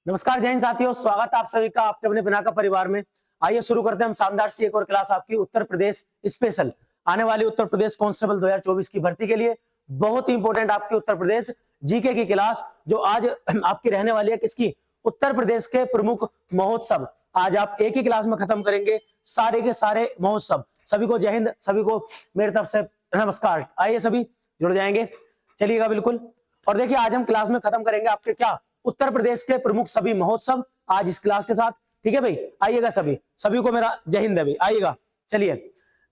नमस्कार जय हिंद साथियों, स्वागत है आप सभी का आपके अपने पिनाका परिवार में। आइए शुरू करते हैं हम शानदार सी एक और क्लास आपकी उत्तर प्रदेश स्पेशल आने वाली उत्तर प्रदेश कांस्टेबल 2024 की भर्ती के लिए बहुत ही इंपॉर्टेंट आपकी उत्तर प्रदेश जीके की क्लास जो आज आपकी रहने वाली है किसकी, उत्तर प्रदेश के प्रमुख महोत्सव। आज आप एक ही क्लास में खत्म करेंगे सारे के सारे महोत्सव। सभी को जय हिंद, सभी को मेरी तरफ से नमस्कार। आइए सभी जुड़ जाएंगे, चलिएगा बिल्कुल। और देखिए आज हम क्लास में खत्म करेंगे आपके क्या, उत्तर प्रदेश के प्रमुख सभी महोत्सव आज इस क्लास के साथ। ठीक है भाई, आइएगा सभी, सभी को मेरा जय हिंद है भाई, आइएगा। चलिए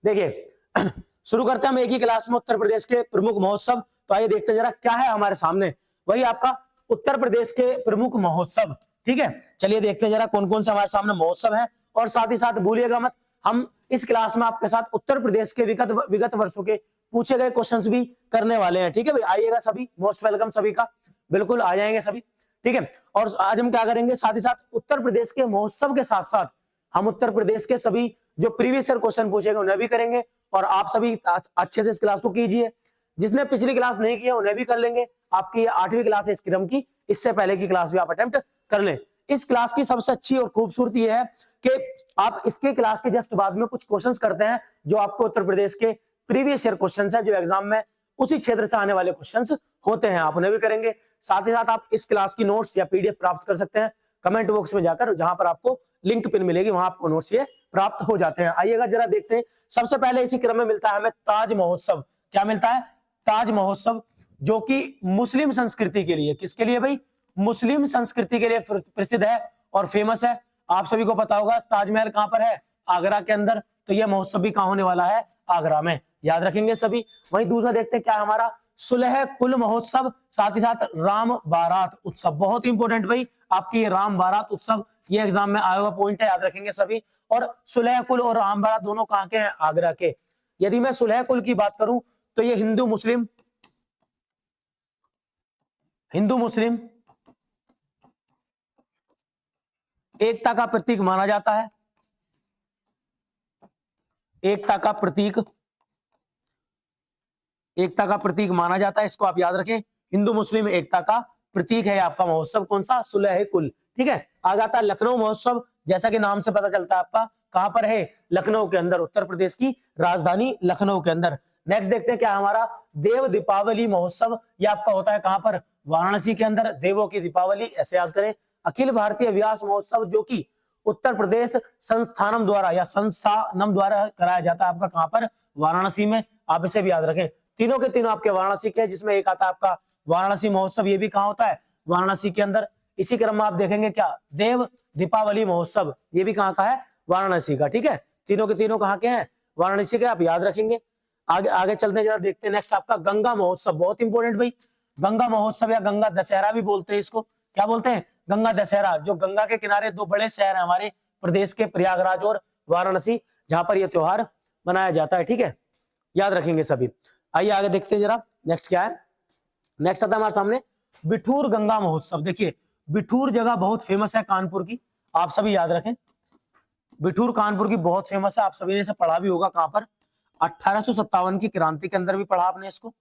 देखिए शुरू करते हैं हम एक ही क्लास में उत्तर प्रदेश के प्रमुख महोत्सव। तो आइए देखते जरा क्या है हमारे सामने, वही आपका उत्तर प्रदेश के प्रमुख महोत्सव। ठीक है, चलिए देखते हैं जरा कौन कौन से हमारे सामने महोत्सव है। और साथ ही साथ भूलिएगा मत, हम इस क्लास में आपके साथ उत्तर प्रदेश के विगत वर्षों के पूछे गए क्वेश्चंस भी करने वाले हैं। ठीक है भाई, आइएगा सभी, मोस्ट वेलकम सभी का, बिल्कुल आ जाएंगे सभी। ठीक है, और आज हम क्या करेंगे, साथ ही साथ उत्तर प्रदेश के महोत्सव के साथ साथ हम उत्तर प्रदेश के सभी जो प्रीवियस ईयर क्वेश्चन पूछेंगे उन्हें भी करेंगे। और आप सभी अच्छे से इस क्लास को कीजिए, जिसने पिछली क्लास नहीं किया उन्हें भी कर लेंगे। आपकी 8वीं क्लास है इस क्रम की, इससे पहले की क्लास भी आप अटेम्प्ट कर लें। इस क्लास की सबसे अच्छी और खूबसूरती यह है कि आप इसके क्लास के जस्ट बाद में कुछ क्वेश्चंस करते हैं जो आपको उत्तर प्रदेश के प्रीवियस ईयर क्वेश्चंस है, जो एग्जाम में उसी क्षेत्र से आने वाले क्वेश्चंस होते हैं, आप उन्हें भी करेंगे। साथ ही साथ आप इस क्लास की नोट्स या पीडीएफ प्राप्त कर सकते हैं कमेंट बॉक्स में जाकर, जहां पर आपको लिंक पिन मिलेगी वहां आपको नोट्स ये प्राप्त हो जाते हैं। आइएगा जरा देखते हैं, सबसे पहले इसी क्रम में मिलता है हमें ताज महोत्सव। क्या मिलता है? ताज महोत्सव, जो कि मुस्लिम संस्कृति के लिए, किसके लिए भाई? मुस्लिम संस्कृति के लिए प्रसिद्ध है और फेमस है। आप सभी को पता होगा ताजमहल कहां पर है? आगरा के अंदर। तो यह महोत्सव भी कहां होने वाला है? आगरा में, याद रखेंगे सभी। वहीं दूसरा देखते हैं क्या हमारा, सुलह कुल महोत्सव, साथ ही साथ राम बारात उत्सव। बहुत इंपॉर्टेंट भाई आपकी राम बारात उत्सव, ये एग्जाम में आया हुआ पॉइंट है, याद रखेंगे सभी। और सुलह कुल और राम बारात दोनों कहां के हैं? आगरा के। यदि मैं सुलह कुल की बात करूं तो ये हिंदू मुस्लिम एकता का प्रतीक माना जाता है। एकता का प्रतीक माना जाता है, इसको आप याद रखें। हिंदू मुस्लिम एकता का प्रतीक है आपका महोत्सव, कौन सा? सुलह कुल। ठीक है, आ जाता है लखनऊ महोत्सव, जैसा कि नाम से पता चलता है आपका कहां पर है? लखनऊ के अंदर, उत्तर प्रदेश की राजधानी लखनऊ के अंदर। नेक्स्ट देखते हैं क्या हमारा, देव दीपावली महोत्सव। ये आपका होता है कहां पर? वाराणसी के अंदर, देवों की दीपावली, ऐसे याद करें। अखिल भारतीय व्यास महोत्सव, जो कि उत्तर प्रदेश संस्थानम द्वारा कराया जाता है आपका कहां पर? वाराणसी में। आप इसे भी याद रखें। तीनों के तीनों आपके वाराणसी के, जिसमें एक आता है आपका वाराणसी महोत्सव, ये भी कहां होता है? वाराणसी के अंदर। इसी क्रम में आप देखेंगे क्या, देव दीपावली महोत्सव, ये भी कहां का है? वाराणसी का। ठीक है, तीनों के तीनों कहां के हैं? वाराणसी के, आप याद रखेंगे। आगे आगे चलते हैं, जरा देखते हैं नेक्स्ट आपका गंगा महोत्सव। बहुत इंपॉर्टेंट भाई, गंगा महोत्सव या गंगा दशहरा भी बोलते हैं इसको। क्या बोलते हैं? गंगा दशहरा। जो गंगा के किनारे दो बड़े शहर हैं हमारे प्रदेश के, प्रयागराज और वाराणसी, जहां पर यह त्योहार मनाया जाता है। ठीक है, याद रखेंगे सभी। आइए आगे देखते हैं जरा, नेक्स्ट क्या है। नेक्स्ट आता है हमारे सामने बिठूर गंगा महोत्सव। देखिए बिठूर जगह बहुत फेमस है कानपुर की, आप सभी याद रखें। बिठूर कानपुर की बहुत फेमस है, आप सभी ने इसे पढ़ा भी होगा। कहां पर? 1857 की क्रांति के अंदर भी पढ़ा आपने इसको।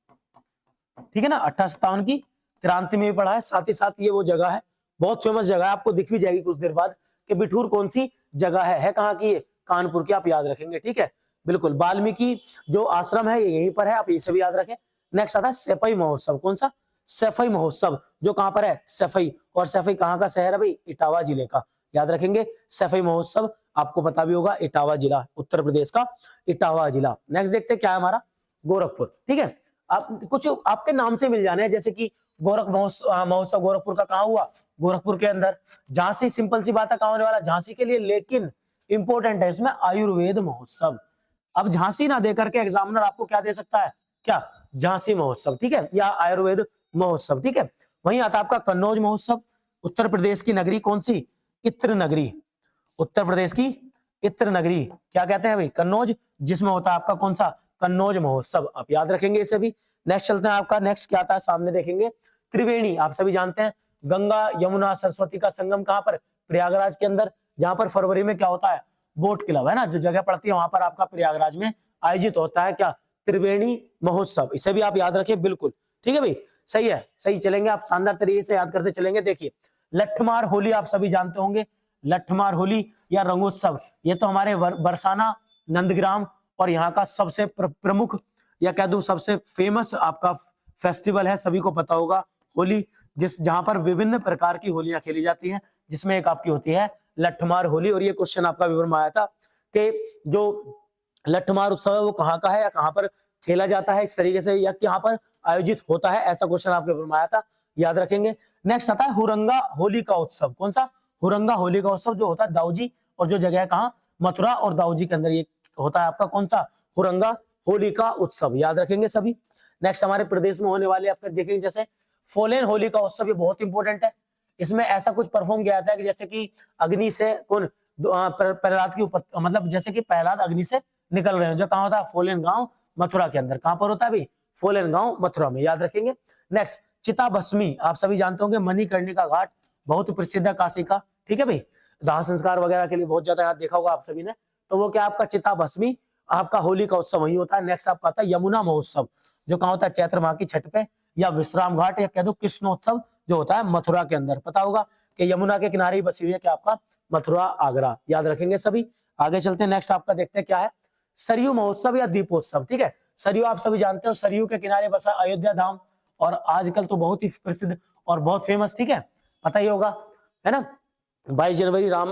ठीक है ना, 1857 की क्रांति में भी पढ़ा है। साथ ही साथ ये वो जगह है, बहुत फेमस जगह है, आपको दिख भी जाएगी कुछ देर बाद कि बिठूर कौन सी जगह है कहां की? कानपुर की, आप याद रखेंगे। ठीक है, बिल्कुल। वाल्मीकि जो आश्रम है ये यहीं पर है, आप इसे भी याद रखें। नेक्स्ट आता है सैफई महोत्सव। कौन सा? सैफई महोत्सव, जो कहां पर है? सैफई। और सैफई कहां का शहर है भाई? इटावा जिले का, याद रखेंगे। सैफई महोत्सव आपको पता भी होगा, इटावा जिला, उत्तर प्रदेश का इटावा जिला। नेक्स्ट देखते हैं क्या है हमारा, गोरखपुर। ठीक है, आप कुछ आपके नाम से मिल जाने हैं, जैसे कि गोरख महोत्सव गोरखपुर का कहां हुआ? गोरखपुर के अंदर। झांसी, सिंपल सी बात है, कहां होने वाला? झांसी के लिए। लेकिन इंपॉर्टेंट है इसमें आयुर्वेद महोत्सव। अब झांसी ना देकर के एग्जामिनर आपको क्या दे सकता है? क्या? झांसी महोत्सव। ठीक है, या आयुर्वेद महोत्सव। ठीक है, वहीं आता है आपका कन्नौज महोत्सव। उत्तर प्रदेश की नगरी कौन सी? इत्र नगरी। उत्तर प्रदेश की इत्र नगरी क्या कहते हैं भाई? कन्नौज, जिसमें होता है आपका कौन सा? कन्नौज महोत्सव, आप याद रखेंगे इसे भी। नेक्स्ट चलते हैं आपका, नेक्स्ट क्या आता है सामने देखेंगे, त्रिवेणी। आप सभी जानते हैं गंगा यमुना सरस्वती का संगम कहां पर? प्रयागराज के अंदर, जहां पर फरवरी में क्या होता है? बोट क्लब है ना, जो जगह पड़ती है वहां पर आपका प्रयागराज में आयोजित होता है क्या? त्रिवेणी महोत्सव। इसे भी आप याद रखें, बिल्कुल। ठीक है भाई, सही है, सही चलेंगे आप, शानदार तरीके से याद करते चलेंगे। देखिए लठमार होली आप सभी जानते होंगे, लठमार होली या रंगोत्सव, ये तो हमारे बरसाना, नंदग्राम और यहाँ का सबसे प्रमुख या कह दूं सबसे फेमस आपका फेस्टिवल है, सभी को पता होगा होली, जहां पर विभिन्न प्रकार की होलियां खेली जाती हैं, जिसमें एक आपकी होती है लठमार होली। और ये क्वेश्चन आपका विवरण में आया था कि जो लठमार उत्सव है वो कहाँ का है या कहाँ पर खेला जाता है इस तरीके से, या कहाँ पर आयोजित होता है, ऐसा क्वेश्चन आपके विवरण में आया था, याद रखेंगे। नेक्स्ट आता है हुरंगा होली का उत्सव। कौन सा? हुरंगा होली का उत्सव, जो होता है दाऊजी, और जो जगह है कहाँ? मथुरा और दाऊजी के अंदर ये होता है आपका कौन सा? हुरंगा होली का उत्सव, याद रखेंगे सभी। नेक्स्ट हमारे प्रदेश में होने वाले आपके देखेंगे जैसे फोलेन होली का उत्सव, ये बहुत इंपॉर्टेंट है। इसमें ऐसा कुछ परफॉर्म किया जाता है कि जैसे कि अग्नि से कौन प्रहलाद की मतलब जैसे कि प्रहलाद अग्नि से निकल रहे हैं, जो कहाँ होता है? फोलेन गांव मथुरा के अंदर। कहां पर होता है भाई? फोलेन गांव मथुरा में, याद रखेंगे। नेक्स्ट चिता भस्मी, आप सभी जानते होंगे मणिकर्णिका घाट, बहुत प्रसिद्ध है काशी का, ठीक है भाई, दाह संस्कार वगैरह के लिए बहुत ज्यादा यहाँ देखा होगा आप सभी ने। तो वो क्या आपका चिता भस्मी आपका होली का उत्सव वही होता है। नेक्स्ट आपका आता है यमुना महोत्सव, जो कहाँ होता है? चैत्र माह की छठ पे, या विश्राम घाट या कह दो कृष्णोत्सव, जो होता है मथुरा के अंदर। पता होगा कि यमुना के किनारे ही बसी हुई है क्या आपका? मथुरा आगरा, याद रखेंगे सभी। आगे चलते हैं, नेक्स्ट आपका देखते हैं क्या है? सरयू महोत्सव या दीपोत्सव, ठीक है। सरयू आप सभी जानते हो, सरयू के किनारे बसा अयोध्या धाम, और आजकल तो बहुत ही प्रसिद्ध और बहुत फेमस, ठीक है, पता ही होगा, है ना। 22 जनवरी राम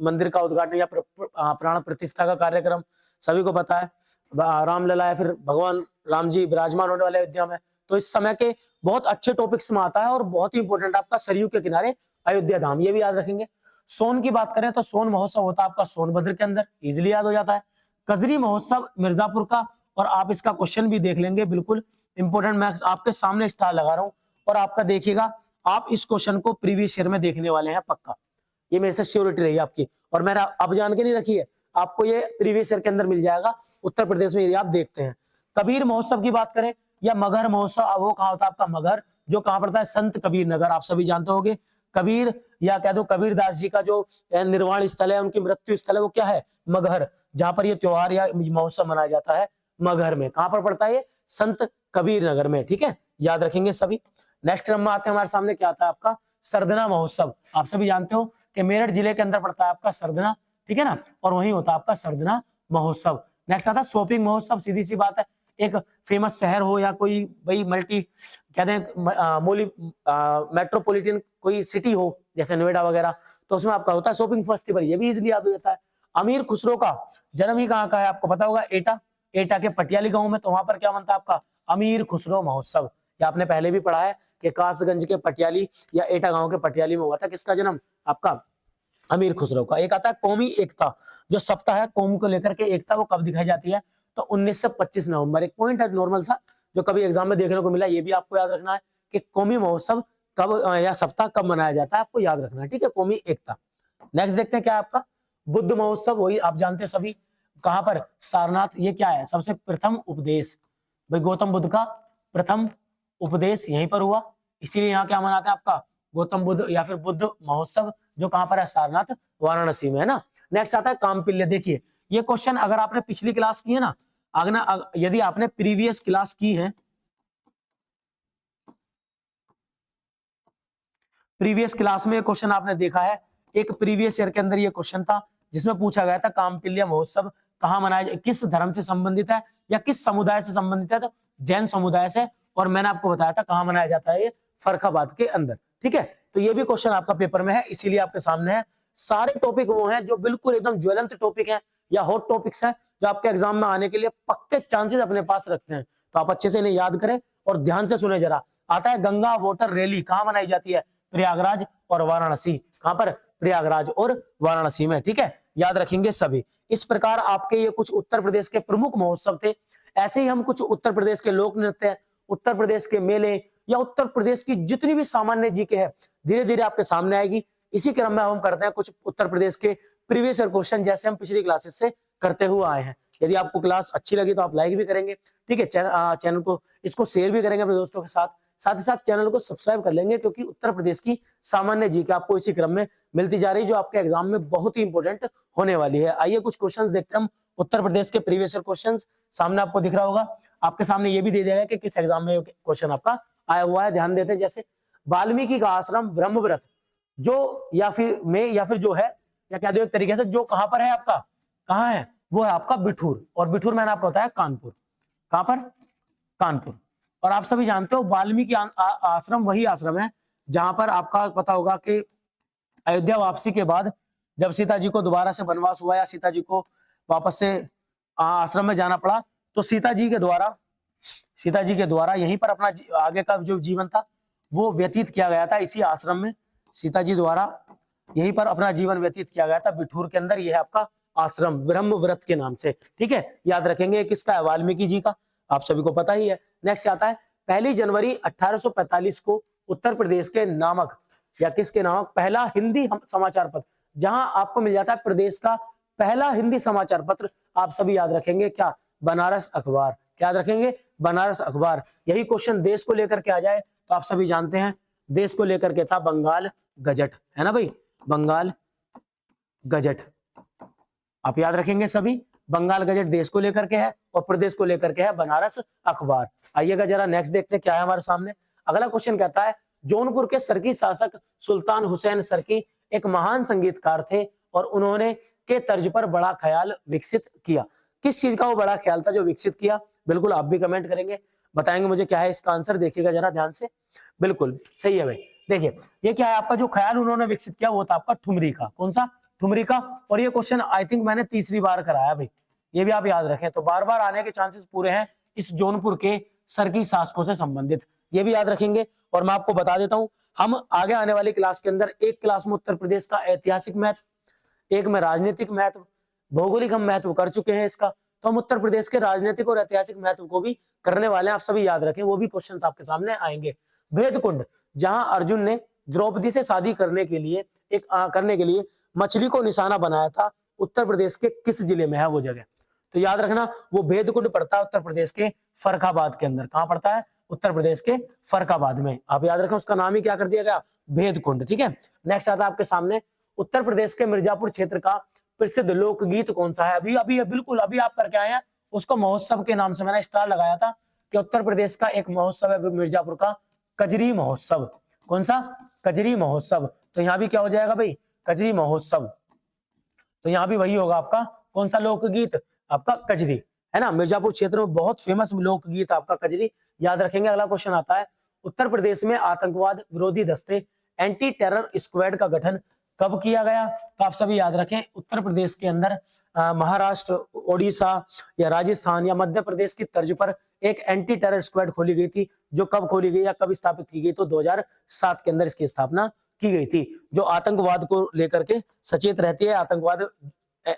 मंदिर का उद्घाटन या प्राण प्रतिष्ठा का कार्यक्रम सभी को पता है। रामलला या फिर भगवान राम जी विराजमान होने वाले अयोध्या में, तो इस समय के बहुत अच्छे टॉपिक्स में आता है और बहुत ही इंपॉर्टेंट आपका सरयू के किनारे अयोध्या धाम, ये भी याद रखेंगे। सोन की बात करें तो सोन महोत्सव होता है आपका सोनभद्र के अंदर, इजिली याद हो जाता है। कजरी महोत्सव मिर्जापुर का, और आप इसका क्वेश्चन भी देख लेंगे, बिल्कुल इंपॉर्टेंट, मैं आपके सामने स्टार लगा रहा हूं और आपका देखिएगा, आप इस क्वेश्चन को प्रीवियस ईयर में देखने वाले हैं पक्का, ये मेरे से श्योरिटी रही आपकी, और मैंने अब जान के नहीं रखी है, आपको ये प्रीवियस ईयर के अंदर मिल जाएगा उत्तर प्रदेश में, यदि आप देखते हैं। कबीर महोत्सव की बात करें या मगहर महोत्सव, अब वो कहाँ होता है आपका? मगहर, जो कहाँ पड़ता है? संत कबीर नगर, आप सभी जानते होंगे। कबीर या कह दो कबीर दास जी का जो निर्वाण स्थल है, उनकी मृत्यु स्थल है, वो क्या है? मगहर, जहां पर ये त्योहार या महोत्सव मनाया जाता है मगहर में। कहां पर पड़ता है ये? संत कबीर नगर में, ठीक है, याद रखेंगे सभी। नेक्स्ट नंबर आते हैं हमारे सामने, क्या आता है आपका? सरदना महोत्सव, आप सभी जानते हो कि मेरठ जिले के अंदर पड़ता है आपका सरदना, ठीक है ना, और वहीं होता है आपका सरदना महोत्सव। नेक्स्ट आता है शॉपिंग महोत्सव, सीधी सी बात है, एक फेमस शहर हो या कोई भाई मल्टी कहते हैं मेट्रोपॉलिटन कोई सिटी हो जैसे नोएडा वगैरह, तो उसमें आपका होता है शॉपिंग फेस्टिवल, ये भी इजीली याद हो जाता है। अमीर खुसरो का जन्म ही कहाँ का है? आपको पता होगा, एटा, एटा के पटियाली गांव में, तो वहां पर क्या बनता है आपका? अमीर खुसरो महोत्सव। ये आपने पहले भी पढ़ा है कि कासगंज के पटियाली या एटा गांव के पटियाली में हुआ था किसका जन्म? आपका अमीर खुसरो का। एक आता है कौमी एकता, जो सप्ताह है कौम को लेकर के एकता, वो कब दिखाई जाती है? तो 19 से 25 नवंबर। एक पॉइंट है नॉर्मल सा, जो कभी एग्जाम में देखने को मिला, ये भी आपको याद रखना है कि कौमी महोत्सव कब या सप्ताह कब मनाया जाता है, आपको याद रखना है, ठीक है, कौमी एकता। नेक्स्ट देखते हैं क्या है आपका? बुद्ध महोत्सव, वही आप जानते हैं सभी, कहां पर? सारनाथ। ये क्या है? सबसे प्रथम उपदेश, भाई गौतम बुद्ध का प्रथम उपदेश यहीं पर हुआ, इसीलिए यहाँ क्या मनाते हैं आपका? गौतम बुद्ध या फिर बुद्ध महोत्सव, जो कहां पर है? सारनाथ वाराणसी में, है ना। नेक्स्ट आता है कामपिल्य। देखिए ये क्वेश्चन अगर आपने पिछली क्लास की है ना, यदि आपने प्रीवियस क्लास की है, प्रीवियस क्लास में क्वेश्चन आपने देखा है, एक प्रीवियस ईयर के अंदर ये क्वेश्चन था जिसमें पूछा गया था कामपिल्य महोत्सव कहाँ मनाया, किस धर्म से संबंधित है या किस समुदाय से संबंधित है? तो जैन समुदाय से, और मैंने आपको बताया था कहाँ मनाया जाता है, ये फर्रुखाबाद के अंदर, ठीक है। तो ये भी क्वेश्चन आपका पेपर में है, इसीलिए आपके सामने है। सारे टॉपिक वो हैं जो बिल्कुल एकदम ज्वलंत टॉपिक है या हॉट टॉपिक्स हैं, जो आपके एग्जाम में आने के लिए पक्के चांसेस अपने पास रखते हैं, तो आप अच्छे से इन्हें याद करें और ध्यान से सुने जरा। आता है गंगा वाटर रैली, कहाँ मनाई जाती है? प्रयागराज और वाराणसी। कहां पर? प्रयागराज और वाराणसी में, ठीक है, याद रखेंगे सभी। इस प्रकार आपके ये कुछ उत्तर प्रदेश के प्रमुख महोत्सव थे। ऐसे ही हम कुछ उत्तर प्रदेश के लोक नृत्य, उत्तर प्रदेश के मेले या उत्तर प्रदेश की जितनी भी सामान्य जीके है, धीरे धीरे आपके सामने आएगी। इसी क्रम में हम करते हैं कुछ उत्तर प्रदेश के प्रीवियस ईयर क्वेश्चन, जैसे हम पिछली क्लासेस से करते हुए आए हैं। यदि आपको क्लास अच्छी लगी तो आप लाइक भी करेंगे, ठीक है, चैनल को इसको शेयर भी करेंगे अपने दोस्तों के साथ, साथ ही साथ चैनल को सब्सक्राइब कर लेंगे, क्योंकि उत्तर प्रदेश की सामान्य जीके आपको इसी क्रम में मिलती जा रही है, जो आपके एग्जाम में बहुत ही इंपॉर्टेंट होने वाली है। आइए कुछ क्वेश्चंस देखते हैं हम उत्तर प्रदेश के प्रीवियस ईयर क्वेश्चंस। सामने आपको दिख रहा होगा, आपके सामने ये भी दे दिया गया कि किस एग्जाम में क्वेश्चन आपका आया हुआ है, ध्यान देते हैं। जैसे वाल्मीकि का आश्रम ब्रह्मव्रत जो या फिर जो है, या कह दो एक तरीके से जो कहां पर है आपका, कहां है, वो है आपका बिठूर। और बिठूर मैंने आपको बताया कानपुर। कहां पर? कानपुर। और आप सभी जानते हो वाल्मीकि आश्रम वही आश्रम है जहां पर आपका पता होगा कि अयोध्या वापसी के बाद जब सीता जी को दोबारा से वनवास हुआ या सीता जी को वापस से आश्रम में जाना पड़ा, तो सीता जी के द्वारा यहीं पर अपना आगे का जो जीवन था वो व्यतीत किया गया था इसी आश्रम में। सीता जी द्वारा यहीं पर अपना जीवन व्यतीत किया गया था बिठूर के अंदर। यह है आपका आश्रम ब्रह्मव्रत के नाम से, ठीक है, याद रखेंगे। किसका है? वाल्मीकि जी का, आप सभी को पता ही है। नेक्स्ट आता है 1 जनवरी 1845 को उत्तर प्रदेश के नामक या किसके नामक पहला हिंदी समाचार पत्र, जहां आपको मिल जाता है प्रदेश का पहला हिंदी समाचार पत्र, आप सभी याद रखेंगे क्या? बनारस अखबार। क्या याद रखेंगे? बनारस अखबार। यही क्वेश्चन देश को लेकर के आ जाए तो आप सभी जानते हैं देश को लेकर के था बंगाल गजट, है ना भाई, बंगाल गजट। आप याद रखेंगे सभी, बंगाल गजट देश को लेकर के है और प्रदेश को लेकर के है बनारस अखबार। आइएगा जरा नेक्स्ट देखते हैं क्या है हमारे सामने। अगला क्वेश्चन कहता है जौनपुर के सरकी शासक सुल्तान हुसैन सरकी एक महान संगीतकार थे और उन्होंने के तर्ज पर बड़ा ख्याल विकसित किया। किस चीज का वो बड़ा ख्याल था जो विकसित किया? बिल्कुल आप भी कमेंट करेंगे, बताएंगे मुझे क्या है इसका आंसर। देखिएगा जरा ध्यान से, बिल्कुल सही है भाई। देखिए ये क्या है आपका जो ख्याल उन्होंने विकसित किया वो था आपका ठुमरी का। कौन सा? ठुमरी का। और ये क्वेश्चन आई थिंक मैंने तीसरी बार कराया भाई, ये भी आप याद रखें, तो बार बार आने के चांसेस पूरे हैं इस जौनपुर के सरकी शासकों से संबंधित, ये भी याद रखेंगे। और मैं आपको बता देता हूं हम आगे आने वाली क्लास के अंदर एक क्लास में उत्तर प्रदेश का ऐतिहासिक महत्व, एक में राजनीतिक महत्व, भौगोलिक हम महत्व कर चुके हैं इसका, तो हम उत्तर प्रदेश के राजनीतिक और ऐतिहासिक महत्व को भी करने वाले हैं। आप सभी याद रखें, वो भी क्वेश्चंस आपके सामने आएंगे। भेदकुंड, जहां अर्जुन ने द्रौपदी से शादी करने के लिए मछली को निशाना बनाया था, उत्तर प्रदेश के किस जिले में है वो जगह? तो याद रखना वो भेदकुंड पड़ता है उत्तर प्रदेश के फर्रुखाबाद के अंदर। कहां पड़ता है? उत्तर प्रदेश के फर्रुखाबाद में। आप याद रखें उसका नाम ही क्या कर दिया गया? भेदकुंड, ठीक है। नेक्स्ट आता है आपके सामने उत्तर प्रदेश के मिर्जापुर क्षेत्र का प्रसिद्ध लोकगीत कौन सा है? अभी बिल्कुल अभी आप करके आए हैं उसको महोत्सव के नाम से मैंने स्टार लगाया था कि उत्तर प्रदेश का एक महोत्सव है मिर्जापुर का, कजरी महोत्सव। कौन सा? कजरी महोत्सव। तो यहाँ भी क्या हो जाएगा भाई? कजरी महोत्सव। तो यहाँ भी वही होगा आपका कौन सा लोकगीत? आपका कजरी, है ना। मिर्जापुर क्षेत्र में बहुत फेमस लोकगीत आपका कजरी, याद रखेंगे। अगला क्वेश्चन आता है उत्तर प्रदेश में आतंकवाद विरोधी दस्ते एंटी टेरर स्क्वाड का गठन कब किया गया? तो आप सभी याद रखें उत्तर प्रदेश के अंदर महाराष्ट्र, ओडिशा या राजस्थान या मध्य प्रदेश की तर्ज पर एक एंटी टेरर स्क्वाड खोली गई थी। जो कब खोली गई या कब स्थापित की गई? तो 2007 के अंदर इसकी स्थापना की गई थी, जो आतंकवाद को लेकर के सचेत रहती है। आतंकवाद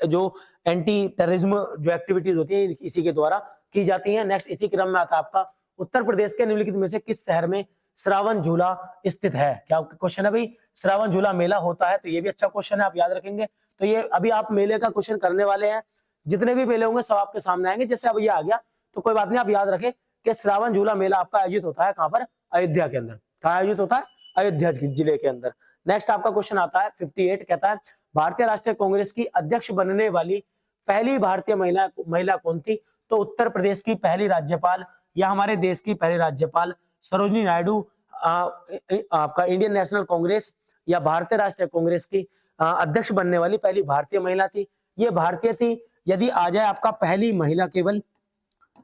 जो एंटी टेररिज्म जो एक्टिविटीज होती है इसी के द्वारा की जाती है। नेक्स्ट इसी क्रम में आता है आपका उत्तर प्रदेश के निम्नलिखित में से किस शहर में श्रावण झूला स्थित है? क्या क्वेश्चन है भाई? श्रावण झूला मेला होता है, तो ये भी अच्छा क्वेश्चन है, आप याद रखेंगे। तो ये अभी आप मेले का क्वेश्चन करने वाले हैं, जितने भी मेले होंगे सब आपके सामने आएंगे। जैसे अब ये आ गया तो कोई बात नहीं, आप याद रखें कि श्रावण झूला मेला आपका आयोजित होता है कहां पर? अयोध्या के अंदर। कहां आयोजित होता है? अयोध्या जिले के अंदर। नेक्स्ट आपका क्वेश्चन आता है 58, कहता है भारतीय राष्ट्रीय कांग्रेस की अध्यक्ष बनने वाली पहली भारतीय महिला कौन थी? तो उत्तर प्रदेश की पहली राज्यपाल या हमारे देश की पहली राज्यपाल सरोजिनी नायडू आपका इंडियन नेशनल कांग्रेस या भारतीय राष्ट्रीय कांग्रेस की अध्यक्ष बनने वाली पहली भारतीय महिला थी। ये भारतीय थी। यदि आ जाए आपका पहली महिला, केवल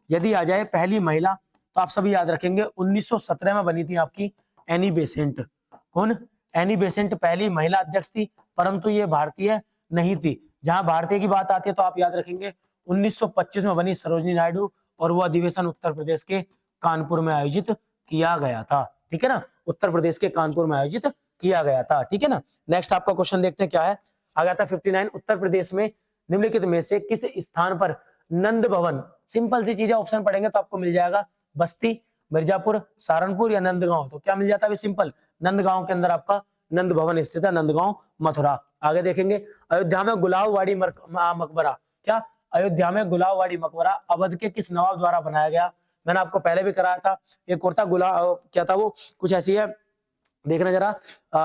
यदि आ जाए पहली महिला, तो आप सभी याद रखेंगे 1917 में बनी थी आपकी एनी बेसेंट। कौन? एनी बेसेंट पहली महिला अध्यक्ष थी, परंतु ये भारतीय नहीं थी। जहां भारतीय की बात आती है तो आप याद रखेंगे 1925 में बनी सरोजिनी नायडू, और वो अधिवेशन उत्तर प्रदेश के कानपुर में आयोजित किया गया था, ठीक है ना। उत्तर प्रदेश के कानपुर में आयोजित किया गया था, ठीक है ना। नेक्स्ट आपका क्वेश्चन देखते हैं क्या है। आ गया था 59, उत्तर प्रदेश में निम्नलिखित में से किस स्थान पर नंद भवन, सिंपल सी चीजें ऑप्शन पढ़ेंगे तो आपको मिल जाएगा बस्ती, मिर्जापुर, सहारनपुर या नंदगांव। तो क्या मिल जाता है सिंपल? नंदगांव के अंदर आपका नंद भवन स्थित है, नंदगांव मथुरा। आगे देखेंगे अयोध्या में गुलाबवाड़ी मकबरा। क्या? अयोध्या में गुलाबवाड़ी मकबरा अवध के किस नवाब द्वारा बनाया गया? मैंने आपको पहले भी कराया था। एक और था क्या था वो, कुछ ऐसी है, देखना जरा,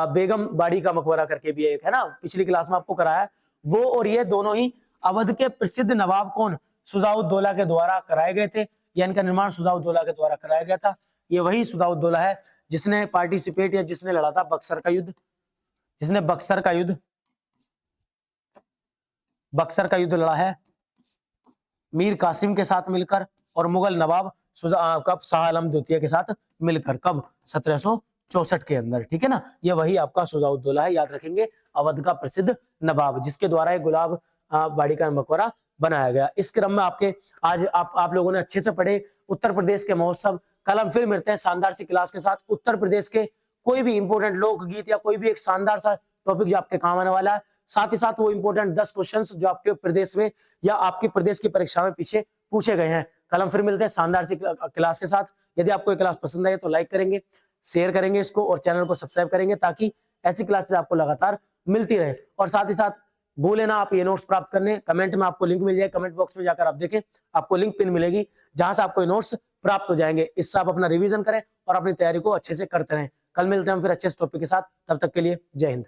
बेगम बाड़ी का मकबरा करके भी एक है ना, पिछली क्लास में आपको कराया वो। और ये दोनों ही अवध के प्रसिद्ध नवाब कौन? शुजाउद्दौला के द्वारा कराए गए थे, या इनका निर्माण शुजाउद्दौला के द्वारा कराया गया था। ये वही शुजाउद्दौला है जिसने पार्टिसिपेट या जिसने लड़ा था बक्सर का युद्ध, जिसने बक्सर का युद्ध लड़ा है मीर कासिम के साथ मिलकर और मुगल नवाब कब शाह आलम द्वितीय के साथ मिलकर, कब 1764 के अंदर, ठीक है ना। ये वही आपका शुजाउद्दौला है, याद रखेंगे, अवध का प्रसिद्ध नवाब, जिसके द्वारा एक गुलाब बाड़ी का मकबरा बनाया गया। इस क्रम में आपके आज आप लोगों ने अच्छे से पढ़े उत्तर प्रदेश के महोत्सव। कल हम फिर मिलते हैं शानदार सी क्लास के साथ। उत्तर प्रदेश के कोई भी इंपोर्टेंट लोकगीत या कोई भी एक शानदार सा टॉपिक जो आपके काम आने वाला है, साथ ही साथ वो इंपोर्टेंट 10 क्वेश्चंस जो आपके प्रदेश में या आपके प्रदेश की परीक्षा में पीछे पूछे गए हैं। कल हम फिर मिलते हैं शानदार सी क्लास के साथ। यदि आपको ये क्लास पसंद आई तो लाइक करेंगे, शेयर करेंगे इसको और चैनल को सब्सक्राइब करेंगे, ताकि ऐसी क्लासेस आपको लगातार मिलती रहे। और साथ ही साथ भूले ना आप ये नोट्स प्राप्त करने, कमेंट में आपको लिंक मिल जाएगा, कमेंट बॉक्स में जाकर आप देखें, आपको लिंक पिन मिलेगी जहां से आपको ये नोट्स प्राप्त हो जाएंगे। इससे आप अपना रिवीजन करें और अपनी तैयारी को अच्छे से करते रहें। कल मिलते हैं हम फिर अच्छे टॉपिक के साथ, तब तक के लिए जय हिंद।